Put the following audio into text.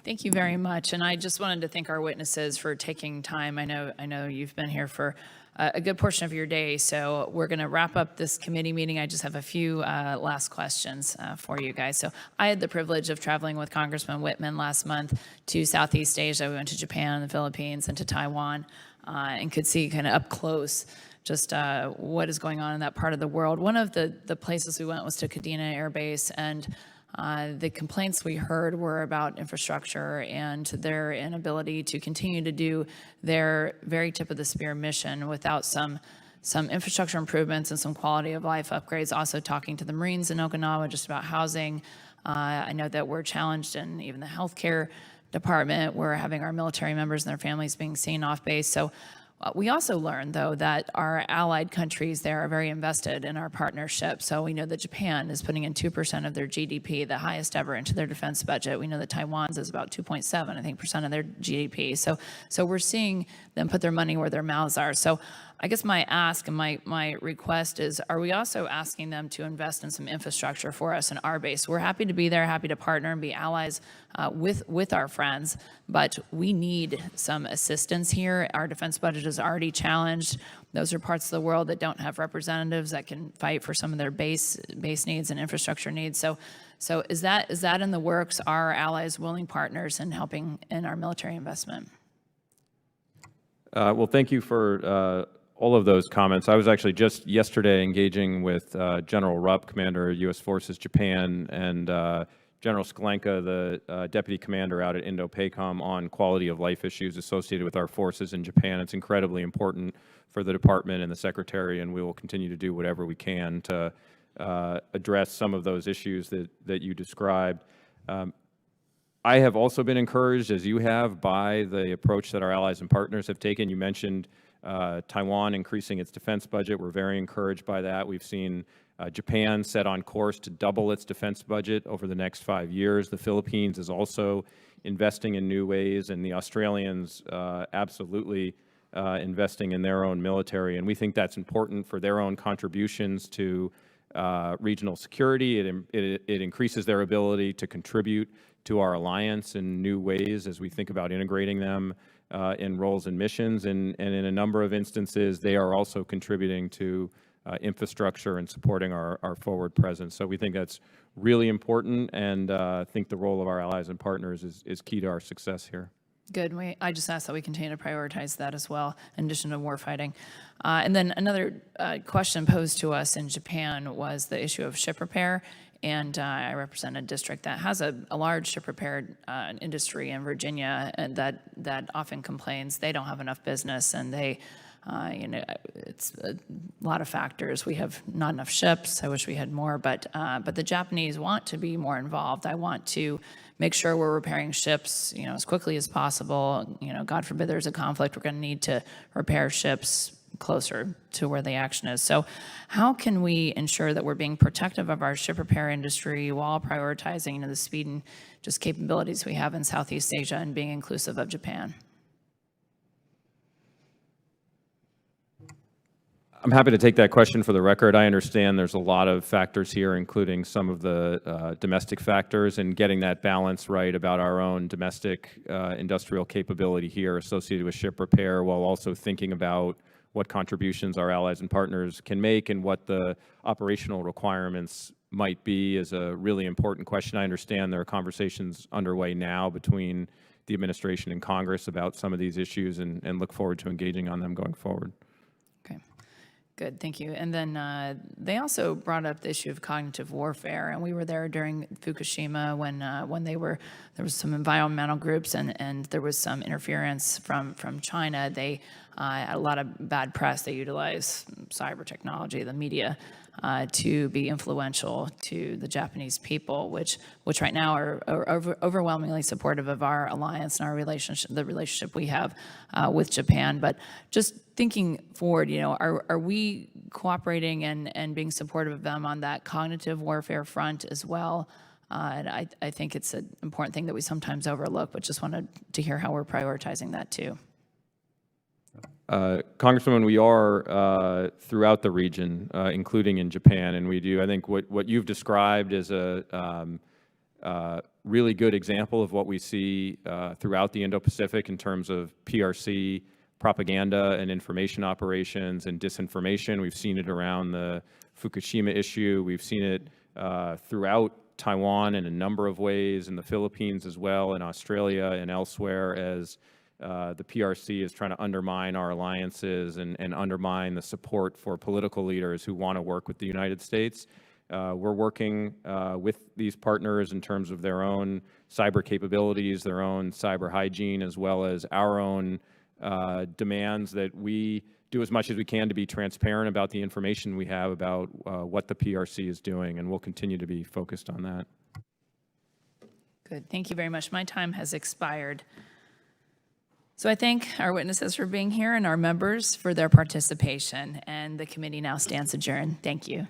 Thank you very much. And I just wanted to thank our witnesses for taking time. I know you've been here for a good portion of your day, so we're going to wrap up this committee meeting. I just have a few last questions for you guys. So I had the privilege of traveling with Congressman Whitman last month to Southeast Asia. We went to Japan, the Philippines, and to Taiwan, and could see kind of up close just what is going on in that part of the world. One of the places we went was to Kadena Air Base, and the complaints we heard were about infrastructure and their inability to continue to do their very tip of the spear mission without some infrastructure improvements and some quality of life upgrades. Also talking to the Marines in Okinawa just about housing. I know that we're challenged in even the healthcare department. We're having our military members and their families being seen off base. So we also learned, though, that our allied countries there are very invested in our partnership. So we know that Japan is putting in 2% of their GDP, the highest ever, into their defense budget. We know that Taiwan's is about 2.7, I think, percent of their GDP. So we're seeing them put their money where their mouths are. So I guess my ask and my request is, are we also asking them to invest in some infrastructure for us in our base? We're happy to be there, happy to partner and be allies with our friends, but we need some assistance here. Our defense budget is already challenged. Those are parts of the world that don't have representatives that can fight for some of their base needs and infrastructure needs. So is that in the works? Are our allies willing partners in helping in our military investment? Well, thank you for all of those comments. I was actually just yesterday engaging with General Rupp, Commander of U.S. Forces Japan, and General Skolenka, the Deputy Commander out at Indo-Pacific, on quality of life issues associated with our forces in Japan. It's incredibly important for the Department and the Secretary, and we will continue to do whatever we can to address some of those issues that you described. I have also been encouraged, as you have, by the approach that our allies and partners have taken. You mentioned Taiwan increasing its defense budget. We're very encouraged by that. We've seen Japan set on course to double its defense budget over the next 5 years. The Philippines is also investing in new ways, and the Australians absolutely investing in their own military. And we think that's important for their own contributions to regional security. It increases their ability to contribute to our alliance in new ways as we think about integrating them in roles and missions, and in a number of instances, they are also contributing to infrastructure and supporting our forward presence. So we think that's really important, and I think the role of our allies and partners is key to our success here. Good. I just ask that we continue to prioritize that as well, in addition to warfighting. And then another question posed to us in Japan was the issue of ship repair. And I represent a district that has a large ship repair industry in Virginia, and that often complains they don't have enough business, and they, it's a lot of factors. We have not enough ships. I wish we had more, but the Japanese want to be more involved. I want to make sure we're repairing ships, as quickly as possible. God forbid there's a conflict, we're going to need to repair ships closer to where the action is. So how can we ensure that we're being protective of our ship repair industry while prioritizing the speed and just capabilities we have in Southeast Asia and being inclusive of Japan? I'm happy to take that question for the record. I understand there's a lot of factors here, including some of the domestic factors, and getting that balance right about our own domestic industrial capability here associated with ship repair, while also thinking about what contributions our allies and partners can make and what the operational requirements might be, is a really important question. I understand there are conversations underway now between the administration and Congress about some of these issues, and look forward to engaging on them going forward. Okay. Good, thank you. And then they also brought up the issue of cognitive warfare, and we were there during Fukushima when there was some environmental groups and there was some interference from China. They had a lot of bad press. They utilize cyber technology, the media, to be influential to the Japanese people, which right now are overwhelmingly supportive of our alliance and our relationship, the relationship we have with Japan. But just thinking forward, are we cooperating and being supportive of them on that cognitive warfare front as well? And I think it's an important thing that we sometimes overlook, but just wanted to hear how we're prioritizing that too. Congresswoman, we are throughout the region, including in Japan, and we do. I think what you've described is a really good example of what we see throughout the Indo-Pacific in terms of PRC propaganda and information operations and disinformation. We've seen it around the Fukushima issue. We've seen it throughout Taiwan in a number of ways, in the Philippines as well, in Australia and elsewhere, as the PRC is trying to undermine our alliances and undermine the support for political leaders who want to work with the United States. We're working with these partners in terms of their own cyber capabilities, their own cyber hygiene, as well as our own demands that we do as much as we can to be transparent about the information we have about what the PRC is doing, and we'll continue to be focused on that. Good. Thank you very much. My time has expired. So I thank our witnesses for being here and our members for their participation, and the committee now stands adjourned. Thank you.